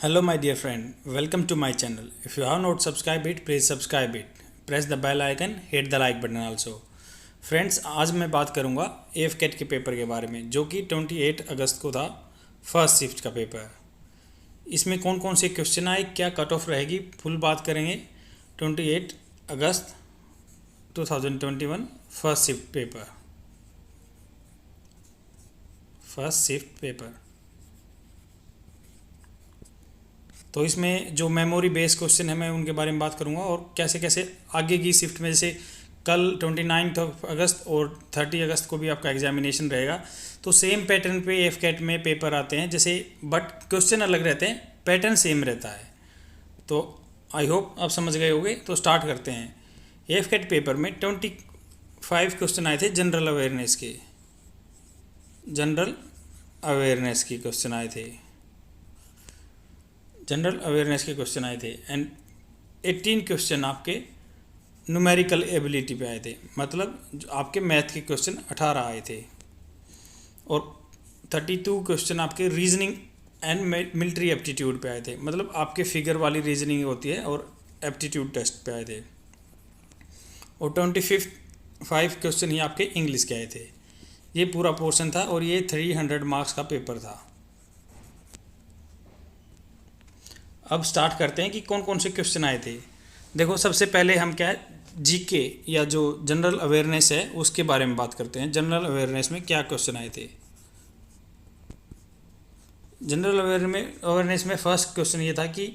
Hello my dear friend, welcome to my channel. If you have not subscribed it, please subscribe it. Press the bell icon, hit the like button also. Friends आज मैं बात करूंगा F cat के paper के बारे में जो कि 28 अगस्त को था फर्स्ट शिफ्ट का पेपर। इसमें कौन कौन से क्वेश्चन आए, क्या कट ऑफ रहेगी, फुल बात करेंगे। 28 अगस्त 2021 फर्स्ट शिफ्ट पेपर। तो इसमें जो मेमोरी बेस्ड क्वेश्चन है मैं उनके बारे में बात करूंगा और कैसे कैसे आगे की शिफ्ट में, जैसे कल 29 अगस्त और 30 अगस्त को भी आपका एग्जामिनेशन रहेगा, तो सेम पैटर्न पे एफ कैट में पेपर आते हैं जैसे, बट क्वेश्चन अलग रहते हैं, पैटर्न सेम रहता है। तो आई होप आप समझ गए होंगे। तो स्टार्ट करते हैं। एफ कैट पेपर में 25 क्वेश्चन आए थे जनरल अवेयरनेस के, क्वेश्चन आए थे, जनरल अवेयरनेस के क्वेश्चन आए थे एंड 18 क्वेश्चन आपके न्यूमेरिकल एबिलिटी पे आए थे, मतलब जो आपके मैथ के क्वेश्चन 18 आए थे और 32 क्वेश्चन आपके रीजनिंग एंड मिलिट्री एप्टीट्यूड पे आए थे, मतलब आपके फिगर वाली रीजनिंग होती है और एप्टीट्यूड टेस्ट पे आए थे। और 25 क्वेश्चन ही आपके इंग्लिश के आए थे। ये पूरा पोर्शन था और ये 300 मार्क्स का पेपर था। अब स्टार्ट करते हैं कि कौन कौन से क्वेश्चन आए थे। देखो, सबसे पहले हम क्या जीके या जो जनरल अवेयरनेस है उसके बारे में बात करते हैं। जनरल अवेयरनेस में क्या क्वेश्चन आए थे। जनरल अवेयरनेस में फर्स्ट क्वेश्चन ये था कि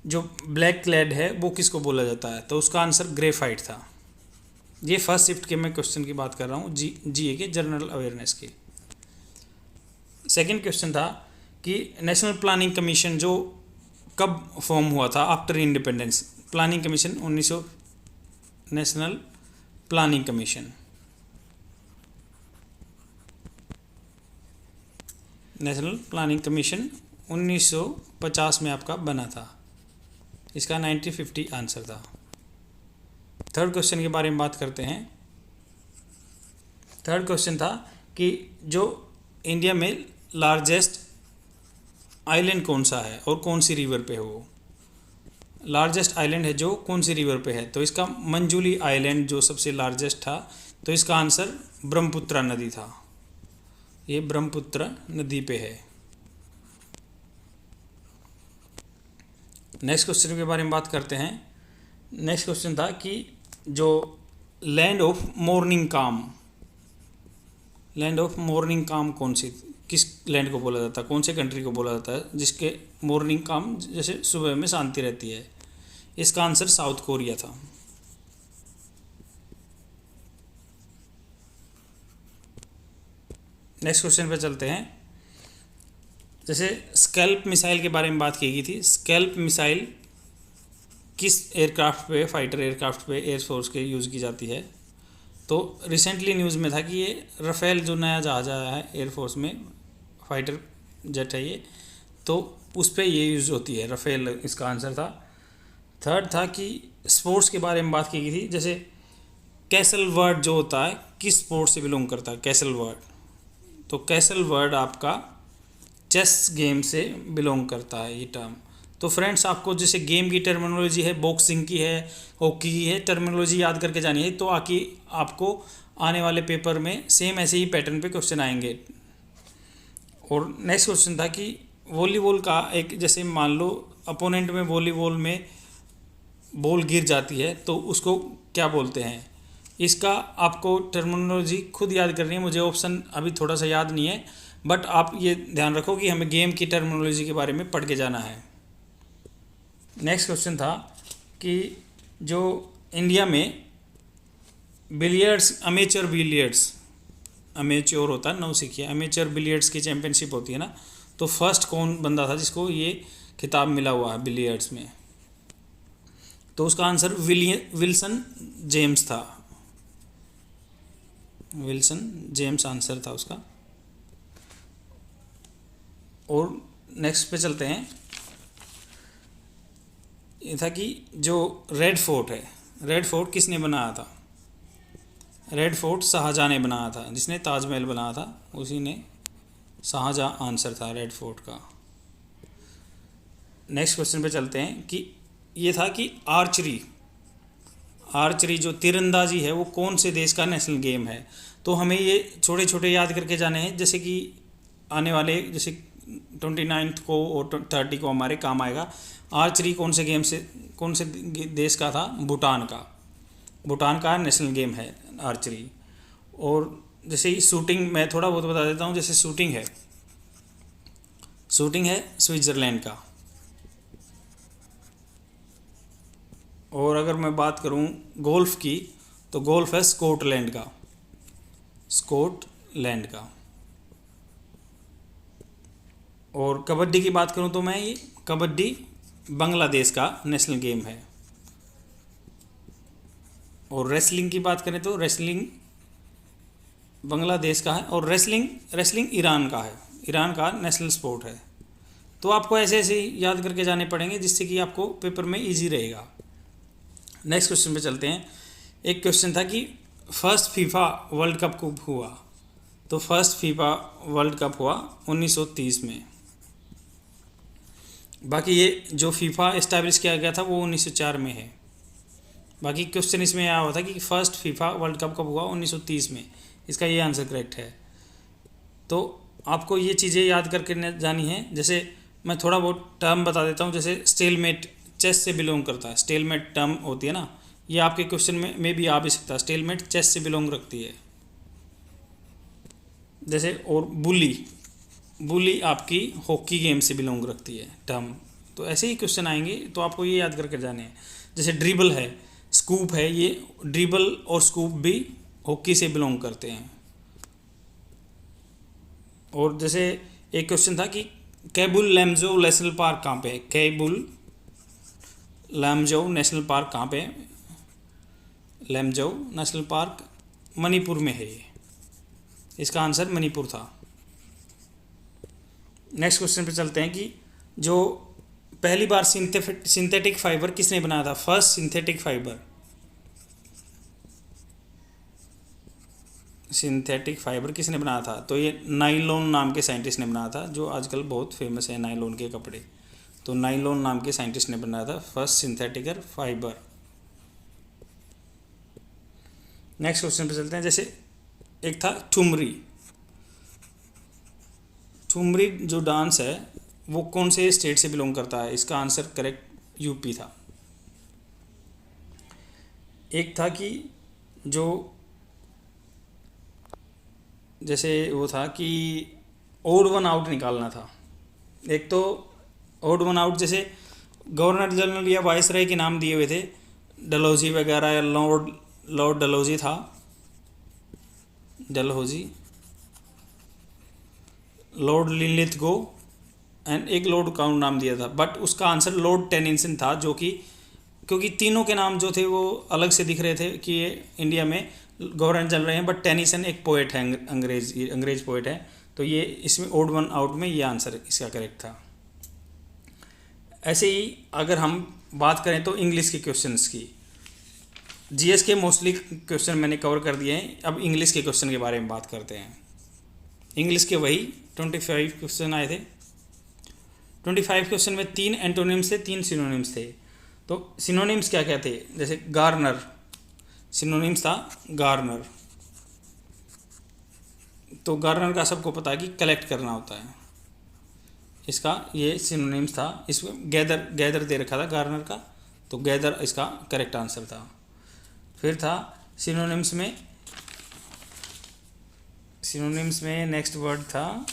जो ब्लैक क्लैड है वो किसको बोला जाता है, तो उसका आंसर ग्रेफाइट था। ये फर्स्ट शिफ्ट के मैं क्वेश्चन की बात कर रहा हूँ, जीए के जनरल अवेयरनेस के। सेकेंड क्वेश्चन था कि नेशनल प्लानिंग कमीशन जो कब फॉर्म हुआ था after independence. Planning commission 1900, national planning commission, national planning commission 1950 में आपका बना था। इसका 1950 आंसर था। थर्ड क्वेश्चन के बारे में बात करते हैं। थर्ड क्वेश्चन था कि जो इंडिया में लार्जेस्ट आइलैंड कौन सा है और कौन सी रिवर पे है वो। लार्जेस्ट आइलैंड है जो कौन सी रिवर पे है, तो इसका मंजूली आइलैंड जो सबसे लार्जेस्ट था, तो इसका आंसर ब्रह्मपुत्र नदी था। ये ब्रह्मपुत्र नदी पे है। नेक्स्ट क्वेश्चन के बारे में बात करते हैं। नेक्स्ट क्वेश्चन था कि जो लैंड ऑफ मॉर्निंग काम कौन सी, किस लैंड को बोला जाता है, कौन से कंट्री को बोला जाता है जिसके मॉर्निंग काम जैसे सुबह में शांति रहती है। इसका आंसर साउथ कोरिया था। नेक्स्ट क्वेश्चन पे चलते हैं। जैसे स्कैल्प मिसाइल के बारे में बात की गई थी। स्कैल्प मिसाइल किस एयरक्राफ्ट पे, फाइटर एयरक्राफ्ट पे एयरफोर्स के यूज़ की जाती है, तो रिसेंटली न्यूज़ में था कि ये राफेल जो नया जहाज आया है एयरफोर्स में, फाइटर जेट है ये, तो उस पर ये यूज़ होती है, राफेल इसका आंसर था। थर्ड था कि स्पोर्ट्स के बारे में बात की गई थी। जैसे कैसल वर्ड जो होता है किस स्पोर्ट से बिलोंग करता है, कैसल वर्ड, तो कैसल वर्ड आपका चेस गेम से बिलोंग करता है ये टर्म। तो फ्रेंड्स, आपको जैसे गेम की टर्मिनोलॉजी है, बॉक्सिंग की है, हॉकी की है, टर्मिनोलॉजी याद करके जानी है, तो आपको आने वाले पेपर में सेम ऐसे ही पैटर्न पे क्वेश्चन आएंगे। और नेक्स्ट क्वेश्चन था कि वॉलीबॉल का एक, जैसे मान लो अपोनेंट में वॉलीबॉल में बॉल गिर जाती है तो उसको क्या बोलते हैं। इसका आपको टर्मिनोलॉजी खुद याद करनी है, मुझे ऑप्शन अभी थोड़ा सा याद नहीं है, बट आप ये ध्यान रखो कि हमें गेम की टर्मिनोलॉजी के बारे में पढ़ के जाना है। नेक्स्ट क्वेश्चन था कि जो इंडिया में बिलियर्ड्स, अमेच्योर होता है, नौसिखिया अमेच्योर बिलियर्ड्स की चैंपियनशिप होती है ना, तो फर्स्ट कौन बंदा था जिसको ये खिताब मिला हुआ है बिलियर्ड्स में, तो उसका आंसर विल्सन जेम्स था। विल्सन जेम्स आंसर था उसका। और नेक्स्ट पे चलते हैं। ये था कि जो रेड फोर्ट है, रेड फोर्ट किसने बनाया था। रेड फोर्ट शाहजहाँ ने बनाया था, जिसने ताजमहल बनाया था उसी ने, शाहजहाँ आंसर था रेड फोर्ट का। नेक्स्ट क्वेश्चन पे चलते हैं कि ये था कि आर्चरी आर्चरी जो तीरंदाजी है वो कौन से देश का नेशनल गेम है। तो हमें ये छोटे छोटे याद करके जाने हैं, जैसे कि आने वाले जैसे 29 को और 30 को हमारे काम आएगा। आर्चरी कौन से गेम से कौन से देश का था? भूटान का नेशनल गेम है आर्चरी। और जैसे शूटिंग मैं थोड़ा बहुत बता देता हूँ। जैसे शूटिंग है स्विट्ज़रलैंड का। और अगर मैं बात करूं गोल्फ की तो गोल्फ है स्कॉटलैंड का। और कबड्डी की बात करूं तो मैं ये कबड्डी बांग्लादेश का नेशनल गेम है। और रेसलिंग की बात करें तो रेसलिंग बांग्लादेश का है। और रेसलिंग ईरान का नेशनल स्पोर्ट है। तो आपको ऐसे ऐसे याद करके जाने पड़ेंगे जिससे कि आपको पेपर में इजी रहेगा। नेक्स्ट क्वेश्चन पे चलते हैं। एक क्वेश्चन था कि फर्स्ट फीफा वर्ल्ड कप कब हुआ। तो फर्स्ट फीफा वर्ल्ड कप हुआ 1930 में। बाकी ये जो फीफा इस्टेब्लिश किया गया था वो 1904 में है। बाकी क्वेश्चन इसमें आया हुआ था कि फर्स्ट फीफा वर्ल्ड कप कब हुआ, 1930 में। इसका ये आंसर करेक्ट है। तो आपको ये चीज़ें याद करके जानी है। जैसे मैं थोड़ा बहुत टर्म बता देता हूँ। जैसे स्टेलमेट चेस से बिलोंग करता है। स्टेलमेट टर्म होती है ना, ये आपके क्वेश्चन में भी आ भी सकता है। स्टेलमेट चेस से बिलोंग रखती है। जैसे और बुली आपकी हॉकी गेम से बिलोंग रखती है टर्म। तो ऐसे ही क्वेश्चन आएंगे, तो आपको ये याद करके जाने हैं। जैसे ड्रिबल है, स्कूप है, ये ड्रिबल और स्कूप भी हॉकी से बिलोंग करते हैं। और जैसे एक क्वेश्चन था कि कैबुल लैम्जो नेशनल पार्क कहाँ पे है। कैबुल लैम्जो नेशनल पार्क कहाँ पे है? लैम्जो नेशनल पार्क मणिपुर में है। ये इसका आंसर मणिपुर था। नेक्स्ट क्वेश्चन पे चलते हैं कि जो पहली बार सिंथेटिक फाइबर किसने बनाया था? फर्स्ट सिंथेटिक फाइबर किसने बनाया था? तो ये नाइलॉन नाम के साइंटिस्ट ने बनाया था, जो आजकल बहुत फेमस है नाइलॉन के कपड़े। तो नाइलॉन नाम के साइंटिस्ट ने बनाया था first synthetic fibre. Next question पे चलते हैं। जैसे एक था ठुमरी जो डांस है वो कौन से स्टेट से बिलोंग करता है? इसका आंसर करेक्ट यूपी था। एक था कि जो जैसे वो था कि ओड वन आउट निकालना था। एक तो ओड वन आउट जैसे गवर्नर जनरल या वाइसराय के नाम दिए हुए थे, डलहौजी वगैरह, या लॉर्ड डलहौजी था, लॉर्ड लिनलिथगो एंड एक लॉर्ड का नाम दिया था। बट उसका आंसर लॉर्ड टेनिसन था, जो कि क्योंकि तीनों के नाम जो थे वो अलग से दिख रहे थे कि ये इंडिया में गवर्नर चल रहे हैं। बट टेनिसन एक पोएट है, अंग्रेज पोएट है। तो ये इसमें ओड वन आउट में ये आंसर इसका करेक्ट था। ऐसे ही अगर हम बात करें तो इंग्लिश के क्वेश्चंस की, जीएस के मोस्टली क्वेश्चन मैंने कवर कर दिए हैं। अब इंग्लिश के क्वेश्चन के बारे में बात करते हैं। इंग्लिश के वही 25 क्वेश्चन आए थे। 25 क्वेश्चन में 3 एंटोनिम्स थे, 3 सिनोनिम्स थे। तो सिनोनिम्स क्या क्या थे? जैसे गार्नर, सिनोनिम्स था गार्नर। तो गार्नर का सबको पता है कि कलेक्ट करना होता है। इसका ये सिनोनिम्स था। इसमें गैदर दे रखा था गार्नर का, तो गैदर इसका करेक्ट आंसर था। फिर था सिनोनिम्स में नेक्स्ट वर्ड था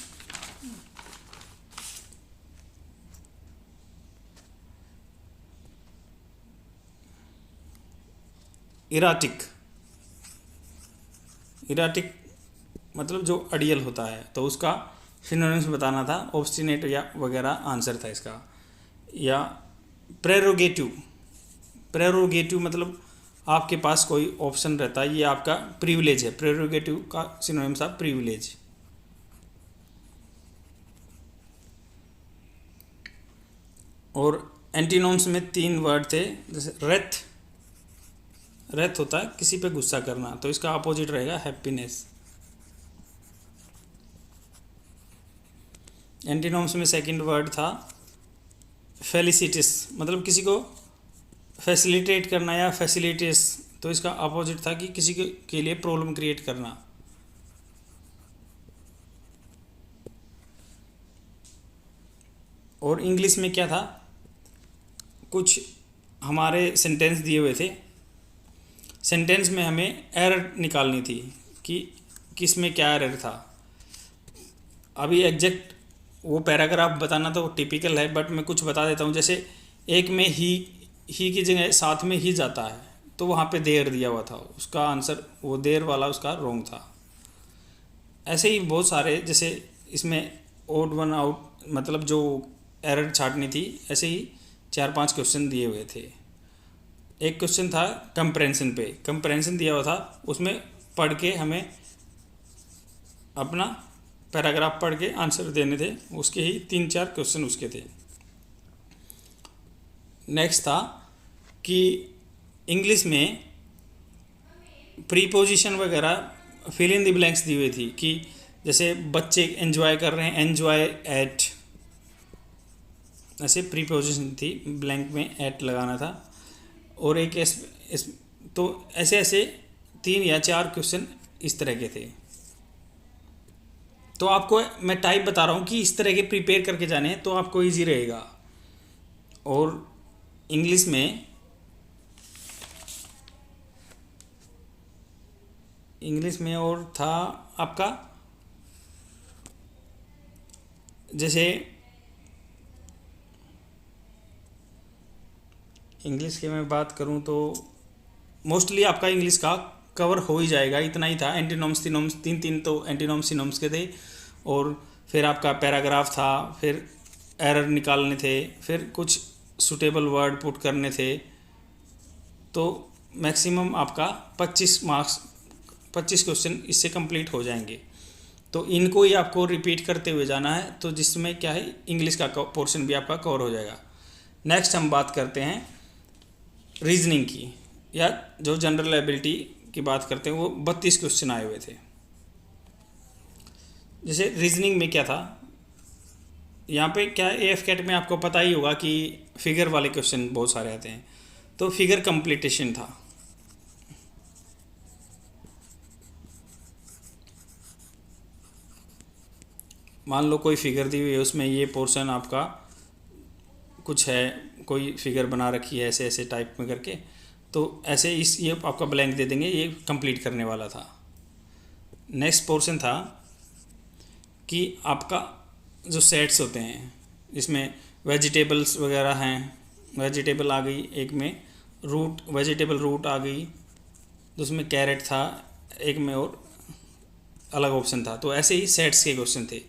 इराटिक मतलब जो अड़ियल होता है, तो उसका सिनोनिम्स बताना था। ऑब्स्टिनेट या वगैरह आंसर था इसका। या प्रेरोगेटिव मतलब आपके पास कोई ऑप्शन रहता है, ये आपका प्रिविलेज है। प्रेरोगेटिव का सिनोनिम्स था प्रिविलेज। और एंटीनोम्स में 3 वर्ड थे। जैसे रेथ होता है किसी पे गुस्सा करना, तो इसका अपोजिट रहेगा हैप्पीनेस। एंटीनोम्स में सेकंड वर्ड था फेलिसिटिस मतलब किसी को फैसिलिटेट करना या फैसिलिटिस, तो इसका अपोजिट था कि किसी के लिए प्रॉब्लम क्रिएट करना। और इंग्लिश में क्या था, कुछ हमारे सेंटेंस दिए हुए थे, सेंटेंस में हमें एरर निकालनी थी कि किस में क्या एरर था। अभी एग्जैक्ट वो पैराग्राफ बताना तो टिपिकल है, बट मैं कुछ बता देता हूँ। जैसे एक में ही की जगह साथ में ही जाता है, तो वहाँ पे देर दिया हुआ था, उसका आंसर वो देर वाला उसका रॉन्ग था। ऐसे ही बहुत सारे, जैसे इसमें ओड वन आउट मतलब जो एरर छाटनी थी, ऐसे ही 4-5 क्वेश्चन दिए हुए थे। एक क्वेश्चन था कंप्रेंशन पे, कंप्रेंशन दिया हुआ था, उसमें पढ़ के हमें अपना पैराग्राफ पढ़ के आंसर देने थे, उसके ही 3-4 क्वेश्चन उसके थे। नेक्स्ट था कि इंग्लिश में प्रीपोजिशन वगैरह फिल इन द ब्लैंक्स दी हुई थी कि जैसे बच्चे एंजॉय कर रहे हैं, एंजॉय एट, ऐसे प्रीपोजिशन थी, ब्लैंक में एट लगाना था। और एक तो ऐसे ऐसे 3 या 4 क्वेश्चन इस तरह के थे। तो आपको मैं टाइप बता रहा हूँ कि इस तरह के प्रिपेयर करके जाने हैं तो आपको इजी रहेगा। और इंग्लिश में और था आपका, जैसे इंग्लिश की मैं बात करूं तो मोस्टली आपका इंग्लिश का कवर हो ही जाएगा, इतना ही था। एंटीनोम्स सिनोम्स 3 तो एंटीनोम्स सिनोम्स के थे, और फिर आपका पैराग्राफ था, फिर एरर निकालने थे, फिर कुछ सूटेबल वर्ड पुट करने थे। तो मैक्सिमम आपका 25 क्वेश्चन इससे कंप्लीट हो जाएंगे। तो इनको ही आपको रिपीट करते हुए जाना है, तो जिसमें क्या है इंग्लिश का पोर्शन भी आपका कवर हो जाएगा। नेक्स्ट हम बात करते हैं रीजनिंग की, या जो जनरल एबिलिटी की बात करते हैं, वो 32 क्वेश्चन आए हुए थे। जैसे रीजनिंग में क्या था, यहाँ पे क्या है, AF कैट में आपको पता ही होगा कि फिगर वाले क्वेश्चन बहुत सारे आते हैं, तो फिगर कंप्लीटेशन था। मान लो कोई फिगर दी हुई है, उसमें ये पोर्शन आपका कुछ है, कोई फिगर बना रखी है ऐसे ऐसे टाइप में करके, तो ऐसे ये आपका ब्लैंक दे देंगे, ये कंप्लीट करने वाला था। नेक्स्ट पोर्शन था कि आपका जो सेट्स होते हैं, इसमें वेजिटेबल्स वगैरह हैं, वेजिटेबल आ गई एक में, रूट वेजिटेबल रूट आ गई, तो उसमें कैरेट था एक में, और अलग ऑप्शन था। तो ऐसे ही सेट्स के क्वेश्चन थे,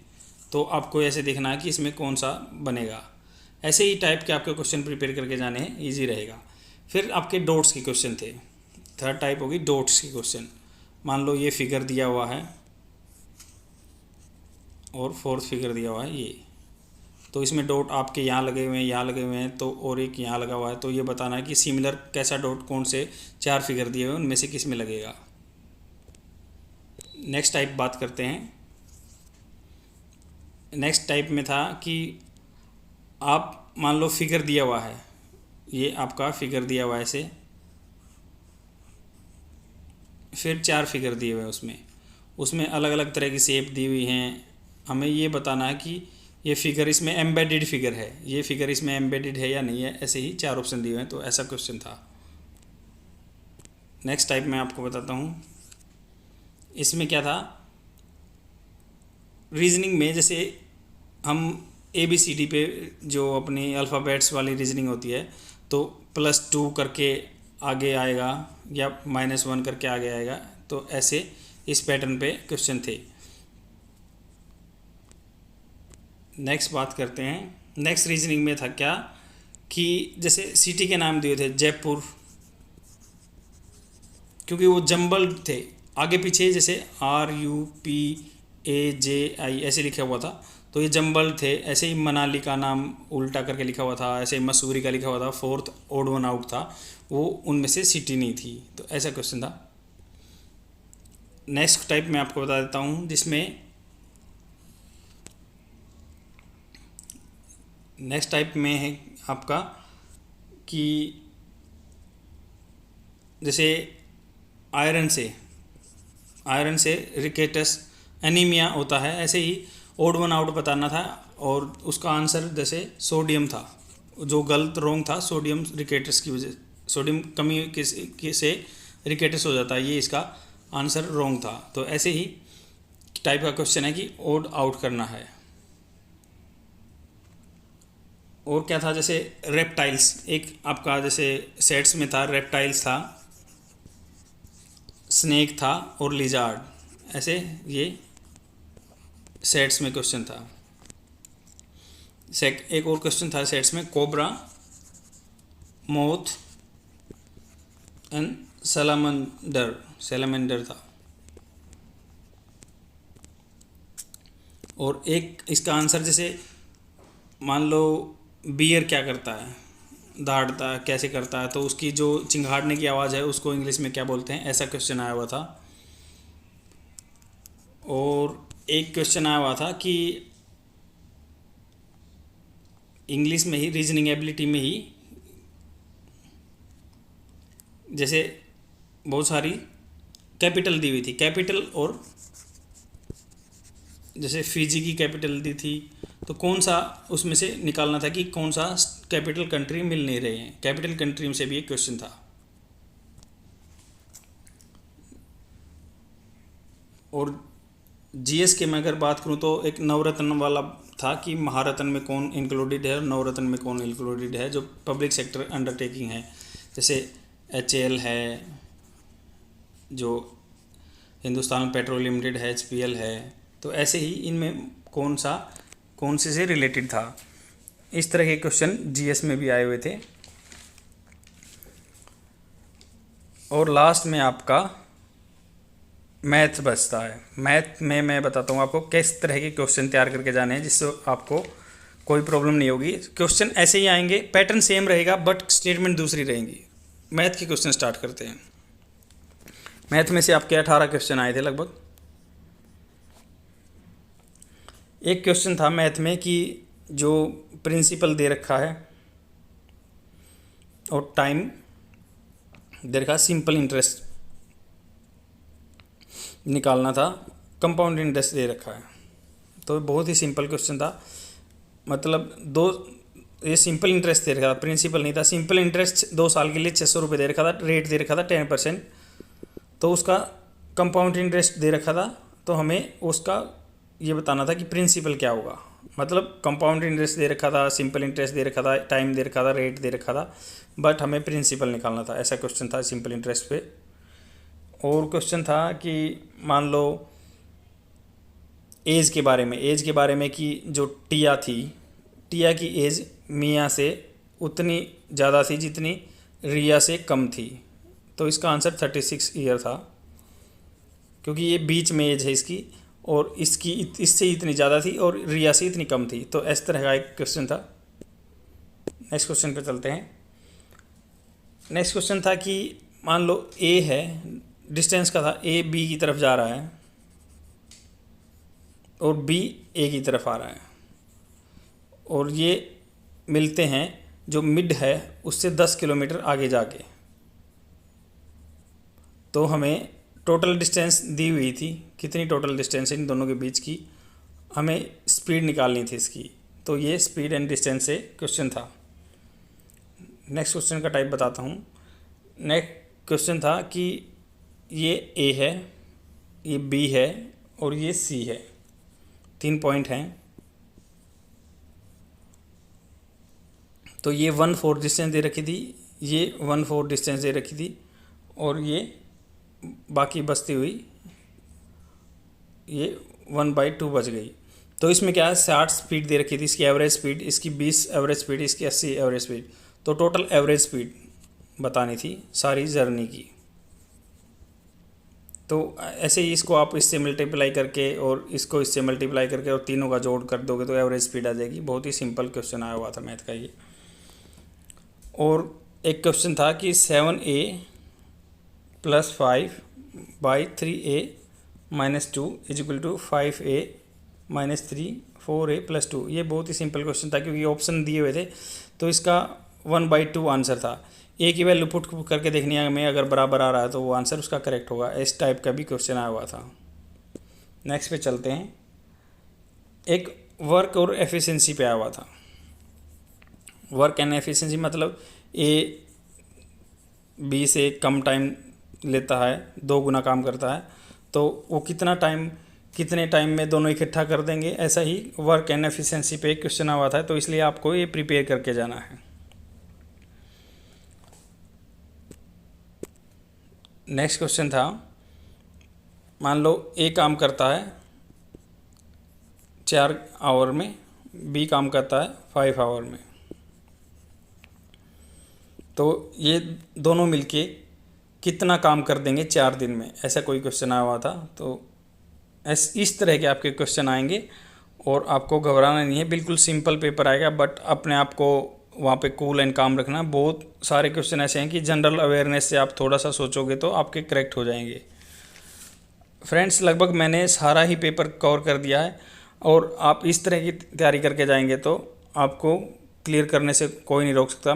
तो आपको ऐसे देखना है कि इसमें कौन सा बनेगा। ऐसे ही टाइप के आपके क्वेश्चन प्रिपेयर करके जाने हैं, ईजी रहेगा। फिर आपके डॉट्स के क्वेश्चन थे, थर्ड टाइप होगी डॉट्स के क्वेश्चन। मान लो ये फिगर दिया हुआ है और फोर्थ फिगर दिया हुआ है ये, तो इसमें डॉट आपके यहाँ लगे हुए हैं, यहाँ लगे हुए हैं, तो और एक यहाँ लगा हुआ है, तो ये बताना है कि सिमिलर कैसा डॉट कौन से 4 फिगर दिए हुए हैं उनमें से किस में लगेगा। नेक्स्ट टाइप बात करते हैं। नेक्स्ट टाइप में था कि आप मान लो फिगर दिया हुआ है, ये आपका फिगर दिया हुआ है ऐसे, फिर 4 फिगर दिए हुए हैं, उसमें अलग अलग तरह की शेप दी हुई हैं। हमें ये बताना है कि ये फिगर इसमें एम्बेडेड फिगर है, ये फिगर इसमें एम्बेडेड है या नहीं है। ऐसे ही 4 ऑप्शन दिए हुए हैं, तो ऐसा क्वेश्चन था। नेक्स्ट टाइप मैं आपको बताता हूँ, इसमें क्या था, रीजनिंग में जैसे हम ABCD पे जो अपनी अल्फ़ाबेट्स वाली रीजनिंग होती है, तो +2 करके आगे आएगा या -1 करके आगे आएगा, तो ऐसे इस पैटर्न पे क्वेश्चन थे। नेक्स्ट बात करते हैं। नेक्स्ट रीजनिंग में था क्या कि जैसे सिटी के नाम दिए थे, जयपुर, क्योंकि वो जंबल थे आगे पीछे, जैसे RUPAJI ऐसे लिखा हुआ था, तो ये जंबल थे। ऐसे ही मनाली का नाम उल्टा करके लिखा हुआ था, ऐसे ही मसूरी का लिखा हुआ था, फोर्थ ओड वन आउट था, वो उनमें से सिटी नहीं थी, तो ऐसा क्वेश्चन था। नेक्स्ट टाइप मैं आपको बता देता हूँ, जिसमें नेक्स्ट टाइप में है आपका कि जैसे आयरन से रिकेटस एनीमिया होता है, ऐसे ही ओड वन आउट बताना था और उसका आंसर जैसे सोडियम था, जो गलत रॉन्ग था, सोडियम रिकेटस की वजह, सोडियम कमी से रिकेटस हो जाता है, ये इसका आंसर रॉन्ग था। तो ऐसे ही टाइप का क्वेश्चन है कि ओड आउट करना है। और क्या था, जैसे रेप्टाइल्स, एक आपका जैसे सेट्स में था, रेप्टाइल्स था, स्नेक था और लिजार्ड, ऐसे ये सेट्स में क्वेश्चन था। एक और क्वेश्चन था सेट्स में, कोबरा, मोथ एंड सैलामेंडर था। और एक इसका आंसर, जैसे मान लो बियर क्या करता है, दहाड़ता कैसे करता है, तो उसकी जो चिंगाड़ने की आवाज़ है उसको इंग्लिश में क्या बोलते हैं, ऐसा क्वेश्चन आया हुआ था। और एक क्वेश्चन आया हुआ था कि इंग्लिश में ही, रीजनिंग एबिलिटी में ही, जैसे बहुत सारी कैपिटल दी हुई थी, कैपिटल, और जैसे फिजी की कैपिटल दी थी, तो कौन सा उसमें से निकालना था कि कौन सा कैपिटल कंट्री मिल नहीं रहे हैं, कैपिटल कंट्री से भी एक क्वेश्चन था। और जीएस के मैं अगर बात करूं तो एक नवरत्न वाला था कि महारत्न में कौन इंक्लूडेड है और नवरत्न में कौन इंक्लूडेड है, जो पब्लिक सेक्टर अंडरटेकिंग है, जैसे HAL है, जो हिंदुस्तान पेट्रोलियम लिमिटेड है, HPL है, तो ऐसे ही इनमें कौन से रिलेटेड था। इस तरह के क्वेश्चन जीएस में भी आए हुए थे। और लास्ट में आपका मैथ बचता है। मैथ में मैं बताता हूँ आपको किस तरह के क्वेश्चन तैयार करके जाने हैं जिससे आपको कोई प्रॉब्लम नहीं होगी। क्वेश्चन ऐसे ही आएंगे, पैटर्न सेम रहेगा बट स्टेटमेंट दूसरी रहेंगी। मैथ के क्वेश्चन स्टार्ट करते हैं। मैथ में से आपके 18 क्वेश्चन आए थे लगभग। एक क्वेश्चन था मैथ में कि जो प्रिंसिपल दे रखा है और टाइम दे रखा, सिंपल इंटरेस्ट निकालना था, कंपाउंड इंटरेस्ट दे रखा है। तो बहुत ही सिंपल क्वेश्चन था, मतलब ये सिंपल इंटरेस्ट दे रखा था, प्रिंसिपल नहीं था। सिंपल इंटरेस्ट 2 साल के लिए 600 रुपये दे रखा था, रेट दे रखा था 10%। तो उसका कंपाउंड इंटरेस्ट दे रखा था, तो हमें उसका ये बताना था कि प्रिंसिपल क्या होगा। मतलब कंपाउंड इंटरेस्ट दे रखा था, सिंपल इंटरेस्ट दे रखा था, टाइम दे रखा था, रेट दे रखा था, बट हमें प्रिंसिपल निकालना था। ऐसा क्वेश्चन था सिंपल इंटरेस्ट पे। और क्वेश्चन था कि मान लो एज के बारे में कि जो टिया की एज मियाँ से उतनी ज़्यादा थी जितनी रिया से कम थी। तो इसका आंसर 36 ईयर था, क्योंकि ये बीच में एज है इसकी, और इसकी इससे इतनी ज़्यादा थी और रिया से इतनी कम थी। तो इस तरह का एक क्वेश्चन था। नेक्स्ट क्वेश्चन पे चलते हैं। नेक्स्ट क्वेश्चन था कि मान लो ए है, डिस्टेंस का था, ए बी की तरफ जा रहा है और बी ए की तरफ आ रहा है, और ये मिलते हैं जो मिड है उससे 10 किलोमीटर आगे जाके। तो हमें टोटल डिस्टेंस दी हुई थी, कितनी टोटल डिस्टेंस है इन दोनों के बीच की, हमें स्पीड निकालनी थी इसकी। तो ये स्पीड एंड डिस्टेंस से क्वेश्चन था। नेक्स्ट क्वेश्चन का टाइप बताता हूँ। नेक्स्ट क्वेश्चन था कि ये ए है, ये बी है और ये सी है, 3 पॉइंट हैं। तो ये 1/4 डिस्टेंस दे रखी थी, ये 1/4 डिस्टेंस दे रखी थी, और ये बाकी बचती हुई ये 1/2 बच गई। तो इसमें क्या है, 60 स्पीड दे रखी थी, इसकी एवरेज स्पीड, इसकी 20 एवरेज स्पीड, इसकी 80 एवरेज स्पीड। तो टोटल एवरेज स्पीड बतानी थी सारी जर्नी की। तो ऐसे ही इसको आप इससे मल्टीप्लाई करके और इसको इससे मल्टीप्लाई करके और तीनों का जोड़ कर दोगे तो एवरेज स्पीड आ जाएगी। बहुत ही सिंपल क्वेश्चन आया हुआ था मैथ का ये। और एक क्वेश्चन था कि 7a + 5/3a - 2 = 5a - 3 4a+2। ये बहुत ही सिंपल क्वेश्चन था क्योंकि ऑप्शन दिए हुए थे, तो इसका 1/2 आंसर था। ए की वैल्यू पुट करके देखनी है हमें, अगर बराबर आ रहा है तो वो आंसर उसका करेक्ट होगा। इस टाइप का भी क्वेश्चन आया हुआ था। नेक्स्ट पे चलते हैं। एक वर्क और एफिशिएंसी पे आया हुआ था। वर्क एंड एफिशिएंसी मतलब ए बी से कम टाइम लेता है, 2 गुना काम करता है, तो वो कितने टाइम में दोनों इकट्ठा कर देंगे। ऐसा ही वर्क एंड एफिशिएंसी पे एक क्वेश्चन आया था, तो इसलिए आपको ये प्रिपेयर करके जाना है। नेक्स्ट क्वेश्चन था, मान लो ए काम करता है 4 आवर में, बी काम करता है 5 आवर में, तो ये दोनों मिलके कितना काम कर देंगे 4 दिन में। ऐसा कोई क्वेश्चन आया हुआ था। तो इस तरह के आपके क्वेश्चन आएंगे और आपको घबराना नहीं है, बिल्कुल सिंपल पेपर आएगा, बट अपने आप को वहाँ पे कूल एंड काम रखना। बहुत सारे क्वेश्चन ऐसे हैं कि जनरल अवेयरनेस से आप थोड़ा सा सोचोगे तो आपके करेक्ट हो जाएंगे। फ्रेंड्स, लगभग मैंने सारा ही पेपर कवर कर दिया है, और आप इस तरह की तैयारी करके जाएंगे तो आपको क्लियर करने से कोई नहीं रोक सकता।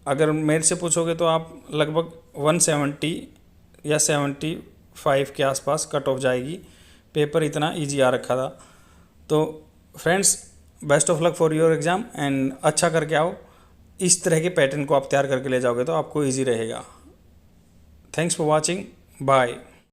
अगर मेरे से पूछोगे तो आप लगभग 170 या 75 के आसपास कट ऑफ जाएगी। पेपर इतना इजी आ रखा था। तो friends, best of luck for your exam and अच्छा करके आओ। इस तरह के पैटर्न को आप तैयार करके ले जाओगे तो आपको इजी रहेगा। Thanks for watching, bye.